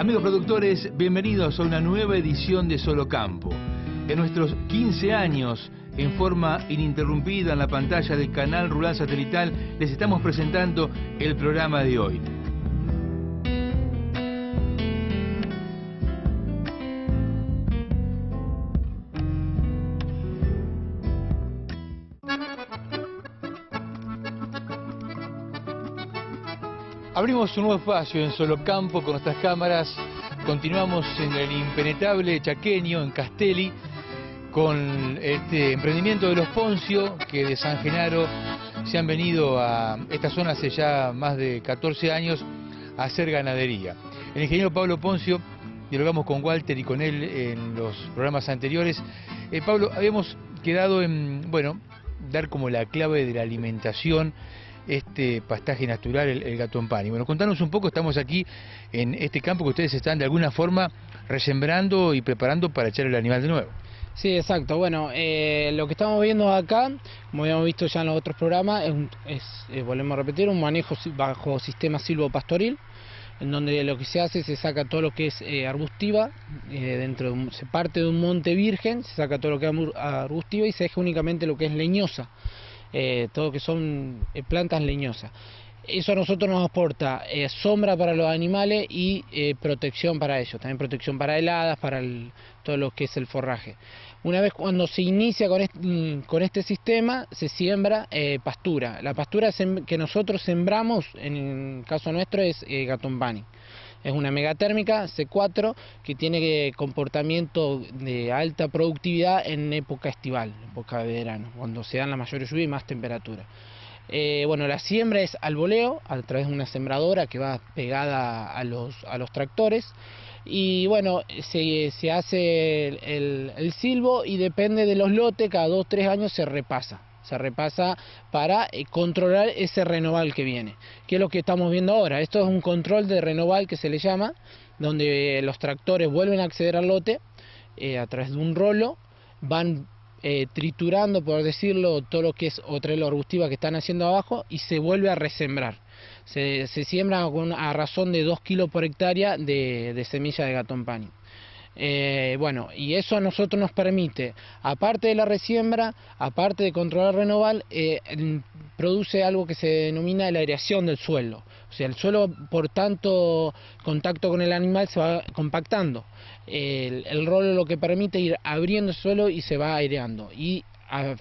Amigos productores, bienvenidos a una nueva edición de Solo Campo. En nuestros 15 años, en forma ininterrumpida en la pantalla del canal Rural Satelital, les estamos presentando el programa de hoy. Abrimos un nuevo espacio en Solo Campo con nuestras cámaras. Continuamos en el impenetrable chaqueño, en Castelli, con este emprendimiento de los Poncio, que de San Genaro se han venido a esta zona hace ya más de 14 años a hacer ganadería. El ingeniero Pablo Poncio, dialogamos con Walter y con él en los programas anteriores. Pablo, habíamos quedado en, dar como la clave de la alimentación, este pastaje natural, el Gatompani. Bueno, contanos un poco, estamos aquí en este campo que ustedes están de alguna forma resembrando y preparando para echar el animal de nuevo. Sí, exacto. Bueno, lo que estamos viendo acá, como habíamos visto ya en los otros programas, volvemos a repetir, un manejo bajo sistema silvopastoril, en donde lo que se hace, se saca todo lo que es arbustiva, se parte de un monte virgen, se saca todo lo que es arbustiva y se deja únicamente lo que es leñosa. Todo lo que son plantas leñosas. Eso a nosotros nos aporta sombra para los animales y protección para ellos, también protección para heladas, para todo lo que es el forraje. Una vez cuando se inicia con este sistema, se siembra pastura. La pastura que nosotros sembramos, en el caso nuestro, es Gatompani. Es una megatérmica C4 que tiene comportamiento de alta productividad en época estival, época de verano, cuando se dan la mayor lluvia y más temperatura. La siembra es al voleo, a través de una sembradora que va pegada a los tractores. Y bueno, se hace el silbo y depende de los lotes, cada 2 o 3 años se repasa para controlar ese renoval que viene, que es lo que estamos viendo ahora. Esto es un control de renoval que se le llama, donde los tractores vuelven a acceder al lote a través de un rolo, van triturando, por decirlo, todo lo que es otrelo arbustiva que están haciendo abajo y se vuelve a resembrar. Se siembra a razón de 2 kilos por hectárea de semilla de Gatompani. Y eso a nosotros nos permite, aparte de la resiembra, aparte de controlar renoval, produce algo que se denomina la aireación del suelo. O sea, el suelo, por tanto contacto con el animal, se va compactando. El rolo lo que permite ir abriendo el suelo y se va aireando. Y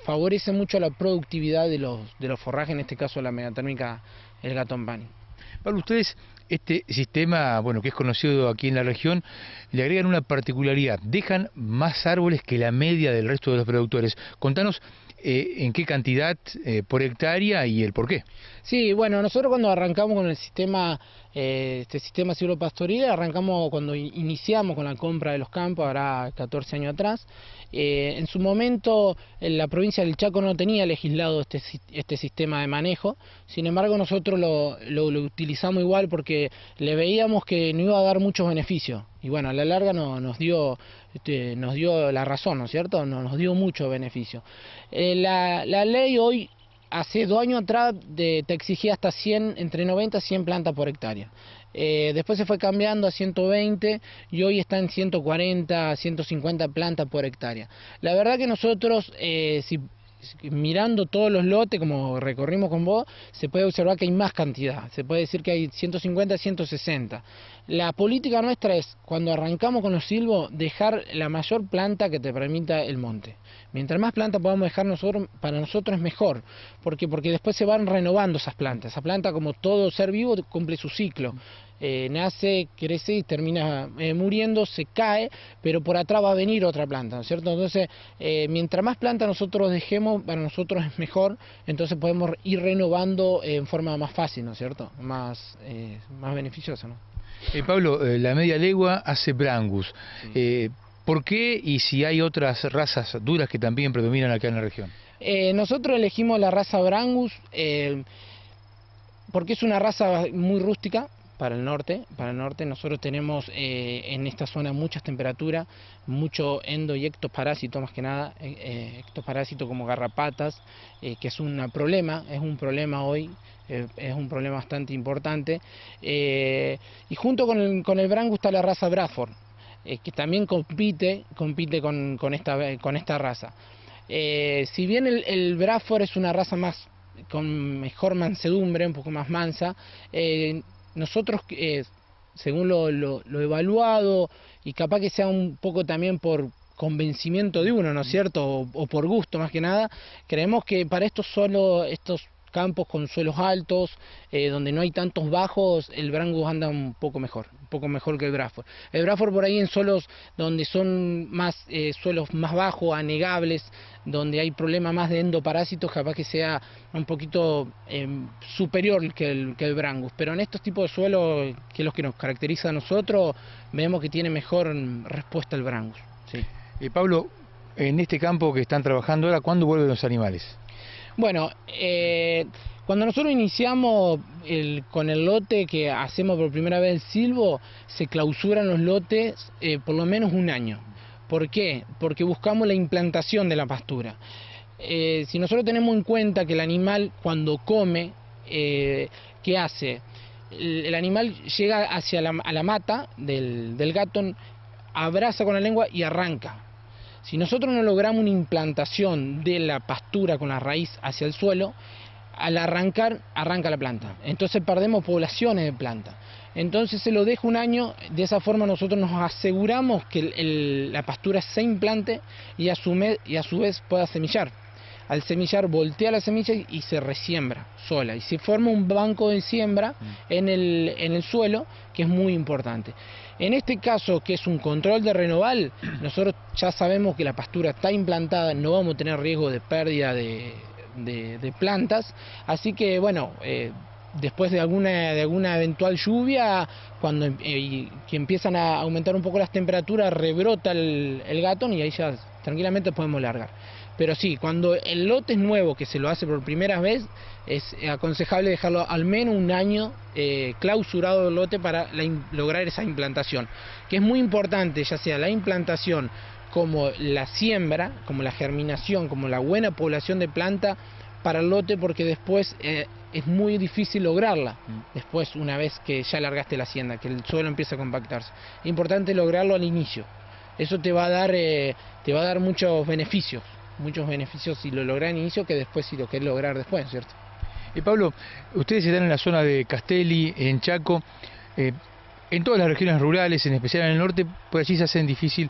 favorece mucho la productividad de los forrajes, en este caso la megatérmica, el Gatompani. Pablo, ustedes, este sistema, que es conocido aquí en la región, le agregan una particularidad: dejan más árboles que la media del resto de los productores. Contanos en qué cantidad por hectárea y el por qué. Sí, nosotros cuando arrancamos con el sistema, este sistema silvopastoril, arrancamos cuando iniciamos con la compra de los campos, habrá 14 años atrás. En su momento la provincia del Chaco no tenía legislado este sistema de manejo, sin embargo nosotros lo utilizamos igual porque le veíamos que no iba a dar muchos beneficios. Y a la larga nos dio la razón, ¿no es cierto? Nos dio mucho beneficio. La ley hoy, hace 2 años atrás, te exigía hasta 100, entre 90 y 100 plantas por hectárea. Después se fue cambiando a 120 y hoy está en 140, 150 plantas por hectárea. La verdad que nosotros, mirando todos los lotes, como recorrimos con vos, se puede observar que hay más cantidad. Se puede decir que hay 150, 160. La política nuestra es, cuando arrancamos con los silvos, dejar la mayor planta que te permita el monte. Mientras más planta podamos dejar para nosotros es mejor. Porque después se van renovando esas plantas. Esa planta, como todo ser vivo, cumple su ciclo. Nace, crece y termina muriendo, se cae, pero por atrás va a venir otra planta, ¿no es cierto? Entonces, mientras más planta nosotros dejemos, para nosotros es mejor, entonces podemos ir renovando en forma más fácil, ¿no es cierto? Más beneficiosa, ¿no? Pablo, la media legua hace Brangus. Sí. ¿Por qué y si hay otras razas duras que también predominan acá en la región? Nosotros elegimos la raza Brangus porque es una raza muy rústica, para el norte. Nosotros tenemos en esta zona muchas temperaturas, mucho endo y ectoparásito, más que nada, ectoparásito como garrapatas, que es un problema hoy, es un problema bastante importante. Y junto con el Brangus está la raza Bradford, que también compite con esta raza. Si bien el Bradford es una raza con mejor mansedumbre, un poco más mansa, nosotros, según lo evaluado, y capaz que sea un poco también por convencimiento de uno, ¿no es cierto?, o por gusto más que nada, creemos que para estos campos con suelos altos, donde no hay tantos bajos, el Brangus anda un poco mejor que el Bradford. El Bradford por ahí en suelos donde son suelos más bajos, anegables, donde hay problema más de endoparásitos, capaz que sea un poquito superior que el Brangus, pero en estos tipos de suelos, que es lo que nos caracteriza a nosotros, vemos que tiene mejor respuesta el Brangus. Sí. Pablo, en este campo que están trabajando ahora, ¿cuándo vuelven los animales? Bueno, cuando nosotros iniciamos con el lote que hacemos por primera vez el silvo, se clausuran los lotes por lo menos un año. ¿Por qué? Porque buscamos la implantación de la pastura. Si nosotros tenemos en cuenta que el animal cuando come, ¿qué hace? El animal llega hacia la mata del gato, abraza con la lengua y arranca. Si nosotros no logramos una implantación de la pastura con la raíz hacia el suelo, al arranca la planta. Entonces perdemos poblaciones de plantas. Entonces se lo deja un año, de esa forma nosotros nos aseguramos que la pastura se implante y a su vez pueda semillar. Al semillar voltea la semilla y se resiembra sola. Y se forma un banco de siembra en el suelo, que es muy importante. En este caso, que es un control de renoval, nosotros ya sabemos que la pastura está implantada, no vamos a tener riesgo de pérdida de plantas, así que bueno, después de alguna eventual lluvia, que empiezan a aumentar un poco las temperaturas, rebrota el gatón y ahí ya tranquilamente podemos largar. Pero sí, cuando el lote es nuevo, que se lo hace por primera vez, es aconsejable dejarlo al menos un año clausurado el lote para lograr esa implantación, que es muy importante, ya sea la implantación como la siembra, como la germinación, como la buena población de planta para el lote, porque después es muy difícil lograrla, después una vez que ya largaste la hacienda, que el suelo empieza a compactarse. Es importante lograrlo al inicio, eso te va a dar muchos beneficios si lo logras al inicio, que después si lo querés lograr después, ¿cierto? Pablo, ustedes están en la zona de Castelli, en Chaco, en todas las regiones rurales, en especial en el norte, por allí se hace difícil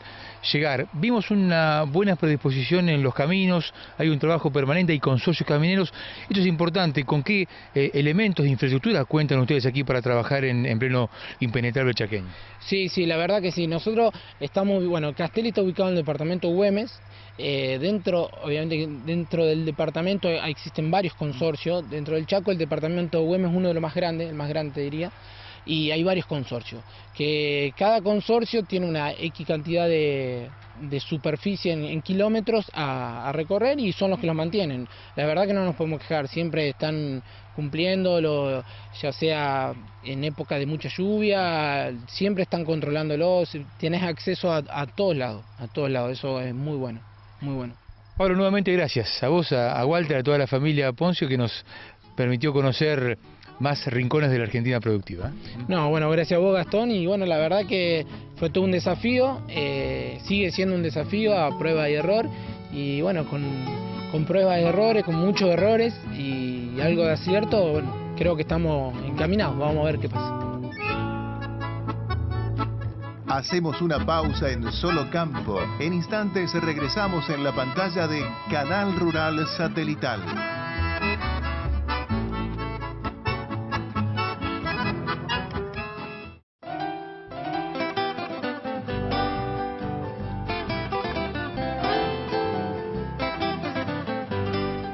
llegar. Vimos una buena predisposición en los caminos, hay un trabajo permanente, hay consorcios camineros. Esto es importante. ¿Con qué elementos de infraestructura cuentan ustedes aquí para trabajar en pleno impenetrable chaqueño? Sí, la verdad que sí. Nosotros estamos, Castelli está ubicado en el departamento Güemes. Obviamente dentro del departamento existen varios consorcios. Dentro del Chaco el departamento Güemes es uno de los más grandes, el más grande te diría. Y hay varios consorcios, que cada consorcio tiene una X cantidad de superficie en kilómetros a recorrer y son los que los mantienen. La verdad que no nos podemos quejar, siempre están cumpliendo, ya sea en época de mucha lluvia, siempre están controlándolo, tienes acceso a todos lados, eso es muy bueno, muy bueno. Pablo, nuevamente gracias a vos, a Walter, a toda la familia Poncio que nos permitió conocer más rincones de la Argentina productiva. No, gracias a vos, Gastón, y la verdad que fue todo un desafío, sigue siendo un desafío a prueba y error, y con pruebas y errores, con muchos errores y algo de acierto, creo que estamos encaminados, vamos a ver qué pasa. Hacemos una pausa en Solo Campo. En instantes regresamos en la pantalla de Canal Rural Satelital.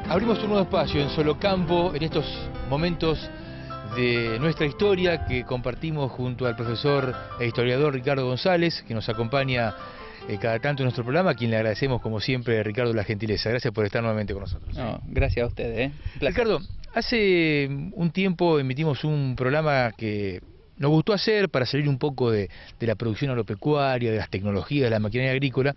Abrimos un nuevo espacio en Solo Campo, en estos momentos de nuestra historia que compartimos junto al profesor e historiador Ricardo González, que nos acompaña cada tanto en nuestro programa, a quien le agradecemos como siempre, Ricardo, la gentileza. Gracias por estar nuevamente con nosotros. No, gracias a ustedes. Ricardo, hace un tiempo emitimos un programa que nos gustó hacer para salir un poco de la producción agropecuaria, de las tecnologías, de la maquinaria agrícola,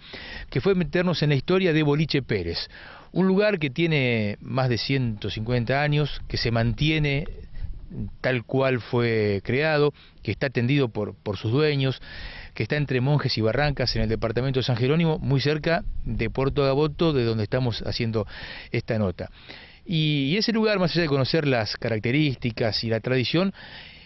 que fue meternos en la historia de Boliche Pérez, un lugar que tiene más de 150 años, que se mantiene tal cual fue creado, que está atendido por sus dueños, que está entre Monjes y Barrancas en el departamento de San Jerónimo, muy cerca de Puerto Gaboto, de donde estamos haciendo esta nota. Y ese lugar, más allá de conocer las características y la tradición,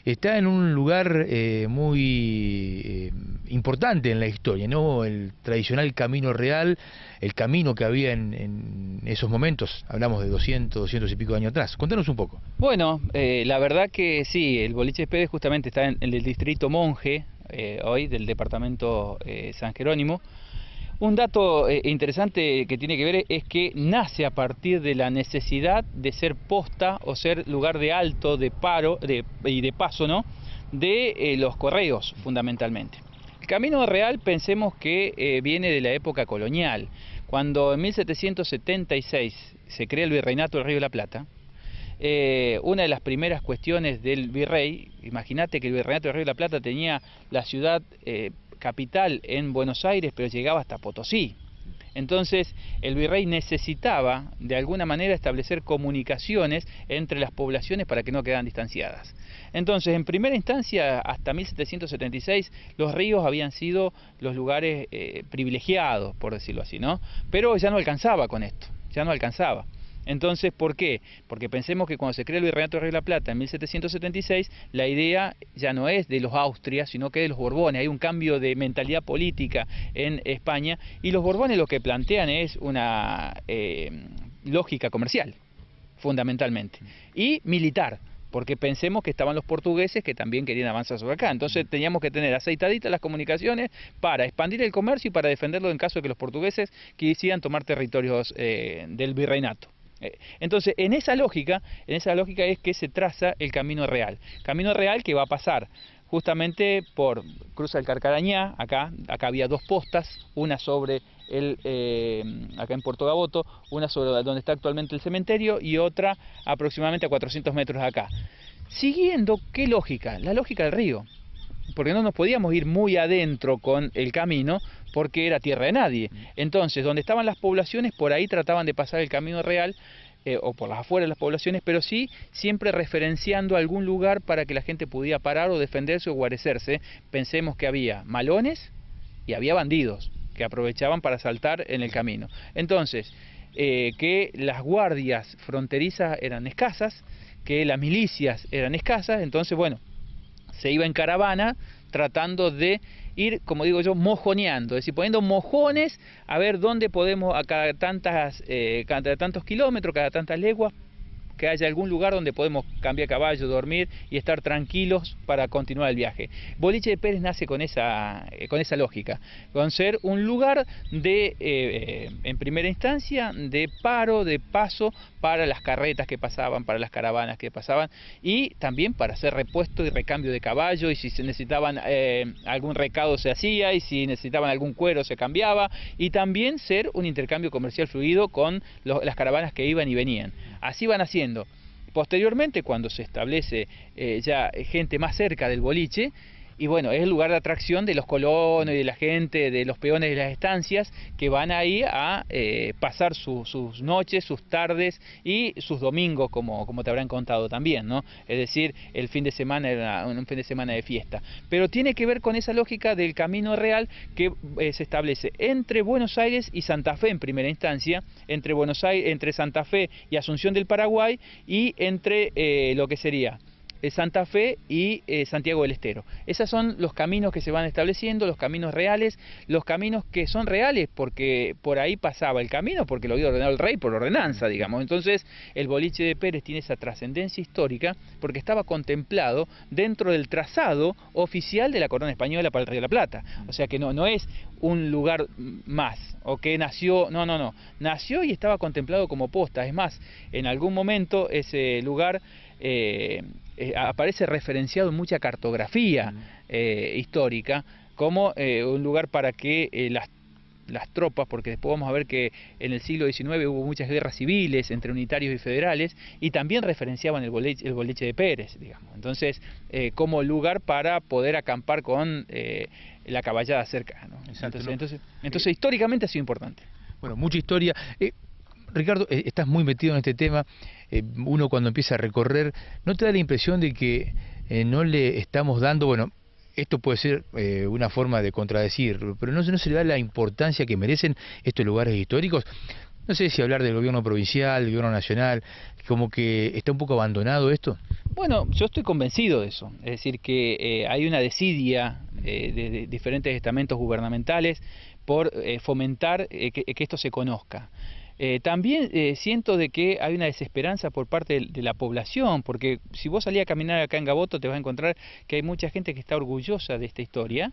está en un lugar muy importante en la historia, ¿no? El tradicional Camino Real, el camino que había en esos momentos, hablamos de 200 y pico de años atrás. Contanos un poco. Bueno, la verdad que sí, el Boliche Pérez justamente está en el distrito Monje, hoy del departamento San Jerónimo. Un dato interesante que tiene que ver es que nace a partir de la necesidad de ser posta o ser lugar de alto, de paro y de paso, ¿no?, de los correos, fundamentalmente. El Camino Real pensemos que viene de la época colonial, cuando en 1776 se crea el Virreinato del Río de la Plata. Una de las primeras cuestiones del virrey, imagínate que el Virreinato del Río de la Plata tenía la ciudad capital en Buenos Aires, pero llegaba hasta Potosí. Entonces el virrey necesitaba de alguna manera establecer comunicaciones entre las poblaciones para que no quedaran distanciadas. Entonces, en primera instancia, hasta 1776, los ríos habían sido los lugares privilegiados, por decirlo así, ¿no? Pero ya no alcanzaba con esto, ya no alcanzaba. Entonces, ¿por qué? Porque pensemos que cuando se crea el Virreinato del Río de la Plata en 1776, la idea ya no es de los Austrias, sino que de los Borbones. Hay un cambio de mentalidad política en España y los Borbones lo que plantean es una lógica comercial, fundamentalmente, y militar. Porque pensemos que estaban los portugueses que también querían avanzar sobre acá. Entonces teníamos que tener aceitaditas las comunicaciones para expandir el comercio y para defenderlo en caso de que los portugueses quisieran tomar territorios del virreinato. Entonces, en esa lógica es que se traza el Camino Real. Camino Real que va a pasar justamente por Cruza del Carcarañá, acá había dos postas, una sobre acá en Puerto Gaboto, una sobre donde está actualmente el cementerio y otra aproximadamente a 400 metros de acá. Siguiendo, ¿qué lógica? La lógica del río. Porque no nos podíamos ir muy adentro con el camino porque era tierra de nadie. Entonces, donde estaban las poblaciones, por ahí trataban de pasar el Camino Real, o por las afueras de las poblaciones, pero sí siempre referenciando algún lugar para que la gente pudiera parar o defenderse o guarecerse. Pensemos que había malones y había bandidos que aprovechaban para saltar en el camino. Entonces, que las guardias fronterizas eran escasas, que las milicias eran escasas, entonces, bueno, se iba en caravana tratando de ir, como digo yo, mojoneando, es decir, poniendo mojones a ver dónde podemos, a cada tantos kilómetros, cada tantas leguas, que haya algún lugar donde podemos cambiar caballo, dormir y estar tranquilos para continuar el viaje. Boliche de Pérez nace con esa lógica, con ser un lugar de, en primera instancia, de paro, de paso para las carretas que pasaban, para las caravanas que pasaban y también para hacer repuesto y recambio de caballo, y si se necesitaban algún recado se hacía, y si necesitaban algún cuero se cambiaba, y también ser un intercambio comercial fluido con las caravanas que iban y venían. Así van haciendo. Posteriormente, cuando se establece ya gente más cerca del boliche, y bueno, es el lugar de atracción de los colonos y de la gente, de los peones de las estancias, que van ahí a pasar sus noches, sus tardes y sus domingos, como te habrán contado también, ¿no? Es decir, el fin de semana era un fin de semana de fiesta. Pero tiene que ver con esa lógica del Camino Real que se establece entre Buenos Aires y Santa Fe en primera instancia, entre Santa Fe y Asunción del Paraguay, y entre lo que sería Santa Fe y Santiago del Estero. Esos son los caminos que se van estableciendo, los caminos reales, los caminos que son reales porque por ahí pasaba el camino, porque lo había ordenado el rey por ordenanza, digamos. Entonces el boliche de Pérez tiene esa trascendencia histórica porque estaba contemplado dentro del trazado oficial de la corona española para el Río de la Plata. O sea que no es un lugar más, o que nació, no, nació y estaba contemplado como posta. Es más, en algún momento ese lugar aparece referenciado en mucha cartografía histórica como un lugar para que las tropas, porque después vamos a ver que en el siglo XIX hubo muchas guerras civiles entre unitarios y federales, y también referenciaban el boliche de Pérez, digamos. Entonces, como lugar para poder acampar con la caballada cerca, ¿no? Exacto, Entonces, históricamente ha sido importante. Bueno, mucha historia. Ricardo, estás muy metido en este tema. Uno cuando empieza a recorrer, ¿no te da la impresión de que no le estamos dando, bueno, esto puede ser una forma de contradecir, pero no se le da la importancia que merecen estos lugares históricos? No sé si hablar del gobierno provincial, del gobierno nacional, como que está un poco abandonado esto. Bueno, yo estoy convencido de eso, es decir, que hay una desidia de diferentes estamentos gubernamentales por fomentar que esto se conozca. También siento de que hay una desesperanza por parte de la población, porque si vos salís a caminar acá en Gaboto te vas a encontrar que hay mucha gente que está orgullosa de esta historia,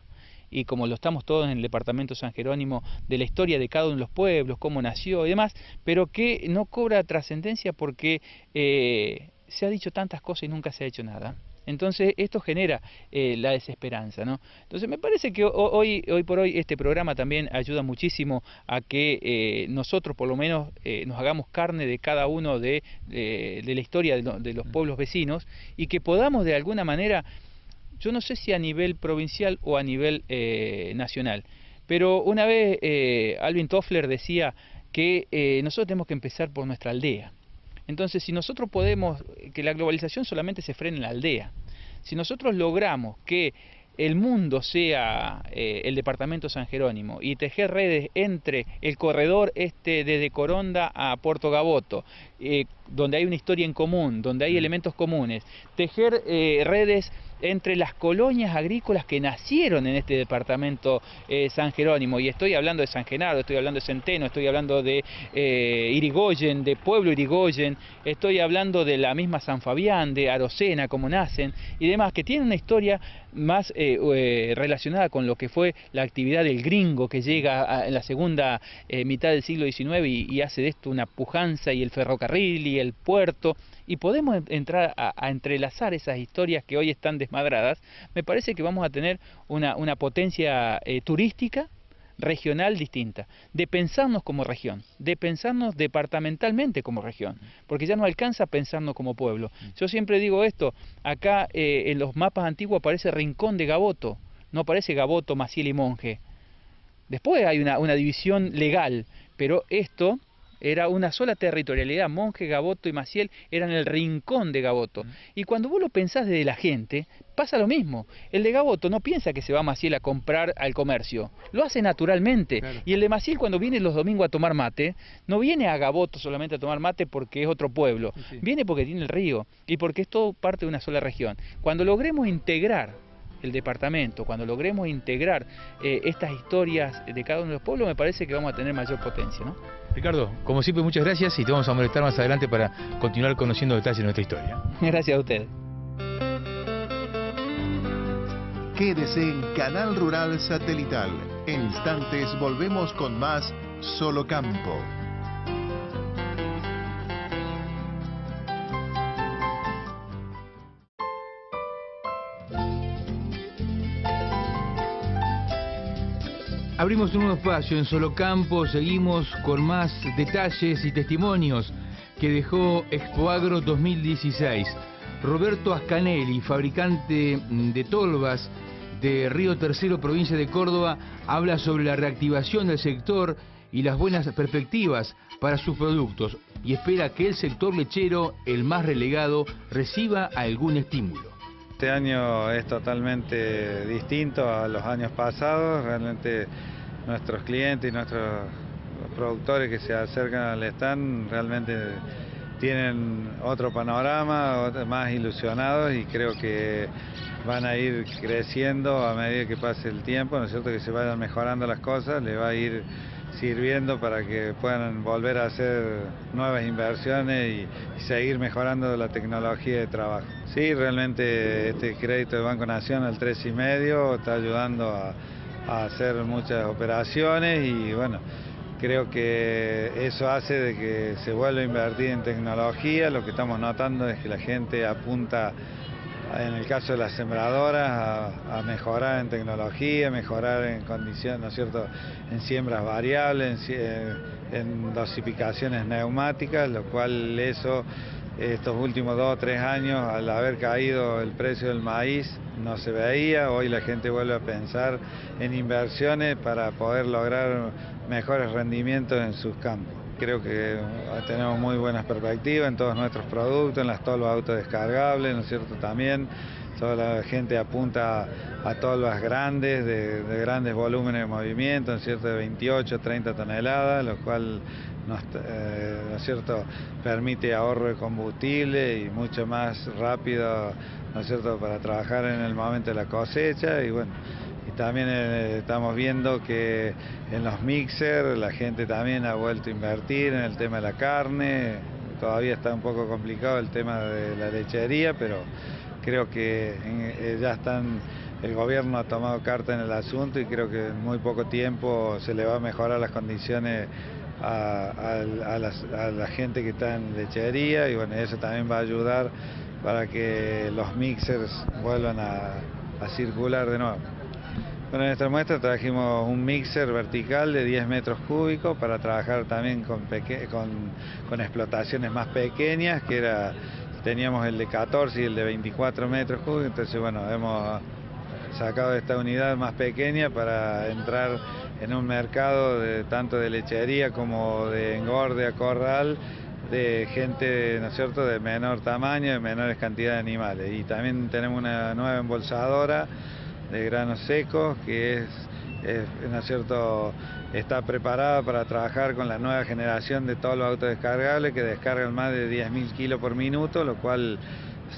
y como lo estamos todos en el departamento San Jerónimo, de la historia de cada uno de los pueblos, cómo nació y demás, pero que no cobra trascendencia porque se ha dicho tantas cosas y nunca se ha hecho nada. Entonces esto genera la desesperanza, ¿no? Entonces me parece que hoy por hoy este programa también ayuda muchísimo a que nosotros por lo menos nos hagamos carne de cada uno de la historia de los pueblos vecinos, y que podamos de alguna manera, yo no sé si a nivel provincial o a nivel nacional, pero una vez Alvin Toffler decía que nosotros tenemos que empezar por nuestra aldea. Entonces, si nosotros podemos, que la globalización solamente se frene en la aldea, si nosotros logramos que el mundo sea el departamento San Jerónimo y tejer redes entre el corredor desde Coronda a Puerto Gaboto, donde hay una historia en común, donde hay elementos comunes, tejer redes entre las colonias agrícolas que nacieron en este departamento San Jerónimo, y estoy hablando de San Genaro, estoy hablando de Centeno, estoy hablando de Irigoyen, de Pueblo Irigoyen, estoy hablando de la misma San Fabián, de Arocena, como nacen, y demás, que tienen una historia más relacionada con lo que fue la actividad del gringo que llega en la segunda mitad del siglo XIX y hace de esto una pujanza, y el ferrocarril y el puerto, y podemos entrar a entrelazar esas historias que hoy están desmadradas. Me parece que vamos a tener una potencia turística regional distinta, de pensarnos como región, de pensarnos departamentalmente como región, porque ya no alcanza a pensarnos como pueblo. Yo siempre digo esto, acá en los mapas antiguos aparece Rincón de Gaboto, no aparece Gaboto, Maciel y Monje. Después hay una división legal, pero esto era una sola territorialidad. Monje, Gaboto y Maciel eran el rincón de Gaboto. Y cuando vos lo pensás desde la gente, pasa lo mismo. El de Gaboto no piensa que se va a Maciel a comprar al comercio, lo hace naturalmente. Claro. Y el de Maciel, cuando viene los domingos a tomar mate, no viene a Gaboto solamente a tomar mate porque es otro pueblo, sí. Viene porque tiene el río y porque es todo parte de una sola región. Cuando logremos integrar el departamento, cuando logremos integrar estas historias de cada uno de los pueblos, me parece que vamos a tener mayor potencia, ¿no? Ricardo, como siempre, muchas gracias, y te vamos a molestar más adelante para continuar conociendo detalles de nuestra historia. Gracias a ustedes. Quédese en Canal Rural Satelital. En instantes volvemos con más Solo Campo. Abrimos un nuevo espacio en Solo Campo, seguimos con más detalles y testimonios que dejó Expoagro 2016. Roberto Ascanelli, fabricante de tolvas de Río Tercero, provincia de Córdoba, habla sobre la reactivación del sector y las buenas perspectivas para sus productos, y espera que el sector lechero, el más relegado, reciba algún estímulo. Este año es totalmente distinto a los años pasados. Realmente nuestros clientes y nuestros productores que se acercan al stand realmente tienen otro panorama, más ilusionados, y creo que van a ir creciendo a medida que pase el tiempo, ¿no es cierto? Que se vayan mejorando las cosas, les va a ir sirviendo para que puedan volver a hacer nuevas inversiones y seguir mejorando la tecnología de trabajo. Sí, realmente este crédito de Banco Nación al 3,5 está ayudando a hacer muchas operaciones, y bueno, creo que eso hace de que se vuelva a invertir en tecnología. Lo que estamos notando es que la gente apunta en el caso de las sembradoras, a mejorar en tecnología, mejorar en condiciones, ¿no es cierto?, en siembras variables, en dosificaciones neumáticas, lo cual eso, estos últimos 2 o 3 años, al haber caído el precio del maíz, no se veía. Hoy la gente vuelve a pensar en inversiones para poder lograr mejores rendimientos en sus campos. Creo que tenemos muy buenas perspectivas en todos nuestros productos, en las tolvas autodescargables, ¿no es cierto?, también. Toda la gente apunta a tolvas grandes, de grandes volúmenes de movimiento, ¿no es cierto?, de 28 30 toneladas, lo cual ¿no es cierto?, permite ahorro de combustible y mucho más rápido, ¿no es cierto?, para trabajar en el momento de la cosecha. Y bueno, y también estamos viendo que en los mixers la gente también ha vuelto a invertir en el tema de la carne. Todavía está un poco complicado el tema de la lechería, pero creo que ya el gobierno ha tomado carta en el asunto y creo que en muy poco tiempo se le va a mejorar las condiciones a la gente que está en lechería, y bueno, eso también va a ayudar para que los mixers vuelvan a circular de nuevo. Bueno, en esta muestra trajimos un mixer vertical de 10 metros cúbicos para trabajar también con explotaciones más pequeñas, teníamos el de 14 y el de 24 metros cúbicos, entonces bueno, hemos sacado esta unidad más pequeña para entrar en un mercado tanto de lechería como de engorde a corral, de gente, ¿no es cierto?, de menor tamaño, de menores cantidades de animales. Y también tenemos una nueva embolsadora de granos secos que ¿no es cierto?, está preparada para trabajar con la nueva generación de tolva autodescargable que descargan más de 10.000 kilos por minuto, lo cual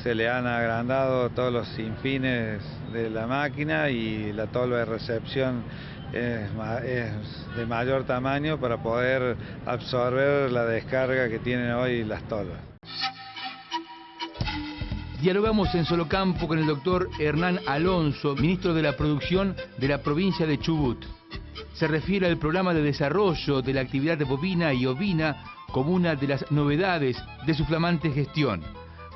se le han agrandado todos los sinfines de la máquina, y la tolva de recepción es de mayor tamaño para poder absorber la descarga que tienen hoy las tolvas. Dialogamos en Solo Campo con el doctor Hernán Alonso, ministro de la Producción de la provincia de Chubut. Se refiere al programa de desarrollo de la actividad bovina y ovina como una de las novedades de su flamante gestión.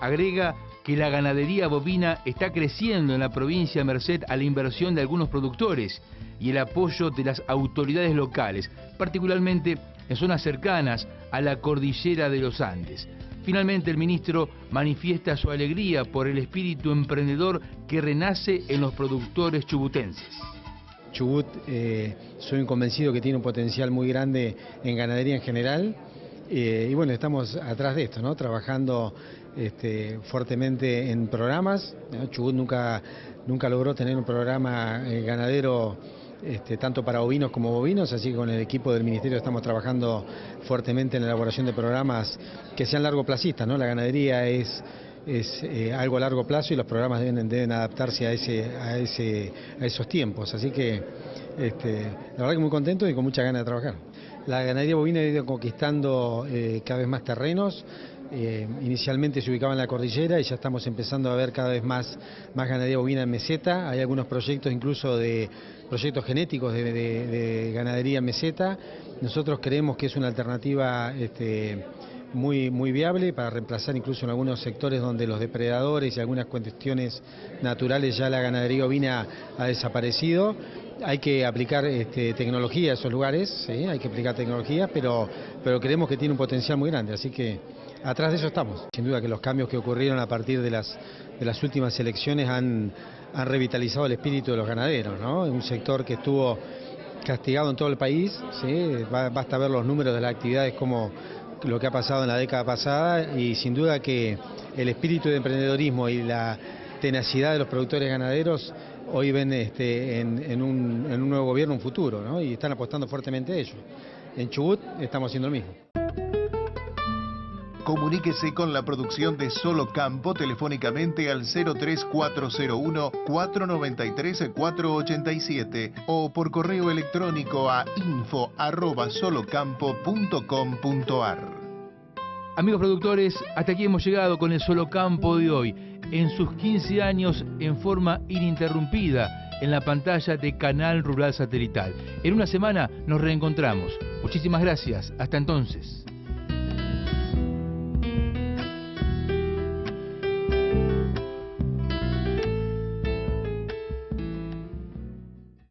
Agrega que la ganadería bovina está creciendo en la provincia merced a la inversión de algunos productores y el apoyo de las autoridades locales, particularmente en zonas cercanas a la cordillera de los Andes. Finalmente, el ministro manifiesta su alegría por el espíritu emprendedor que renace en los productores chubutenses. Chubut, soy convencido que tiene un potencial muy grande en ganadería en general, y bueno, estamos atrás de esto, ¿no?, trabajando fuertemente en programas. Chubut nunca logró tener un programa ganadero tanto para ovinos como bovinos, así que con el equipo del Ministerio estamos trabajando fuertemente en la elaboración de programas que sean largoplacistas, ¿no? La ganadería es algo a largo plazo y los programas deben adaptarse a esos tiempos, así que la verdad que muy contento y con mucha ganas de trabajar. La ganadería bovina ha ido conquistando cada vez más terrenos. Inicialmente se ubicaba en la cordillera y ya estamos empezando a ver cada vez más ganadería bovina en meseta. Hay algunos proyectos, incluso de proyectos genéticos de ganadería en meseta. Nosotros creemos que es una alternativa muy viable para reemplazar incluso en algunos sectores donde los depredadores y algunas cuestiones naturales ya la ganadería ovina ha desaparecido. Hay que aplicar tecnología a esos lugares, ¿sí? Hay que aplicar tecnología, pero creemos que tiene un potencial muy grande, así que atrás de eso estamos. Sin duda que los cambios que ocurrieron a partir de las últimas elecciones han revitalizado el espíritu de los ganaderos, ¿no? Un sector que estuvo castigado en todo el país, ¿sí? Basta ver los números de las actividades como lo que ha pasado en la década pasada, y sin duda que el espíritu de emprendedorismo y la tenacidad de los productores ganaderos hoy ven en un nuevo gobierno un futuro, ¿no? Y están apostando fuertemente a ello. En Chubut estamos haciendo lo mismo. Comuníquese con la producción de Solo Campo telefónicamente al 03401-493-487 o por correo electrónico a info@solocampo.com.ar. Amigos productores, hasta aquí hemos llegado con el Solo Campo de hoy, en sus 15 años en forma ininterrumpida en la pantalla de Canal Rural Satelital. En una semana nos reencontramos. Muchísimas gracias. Hasta entonces.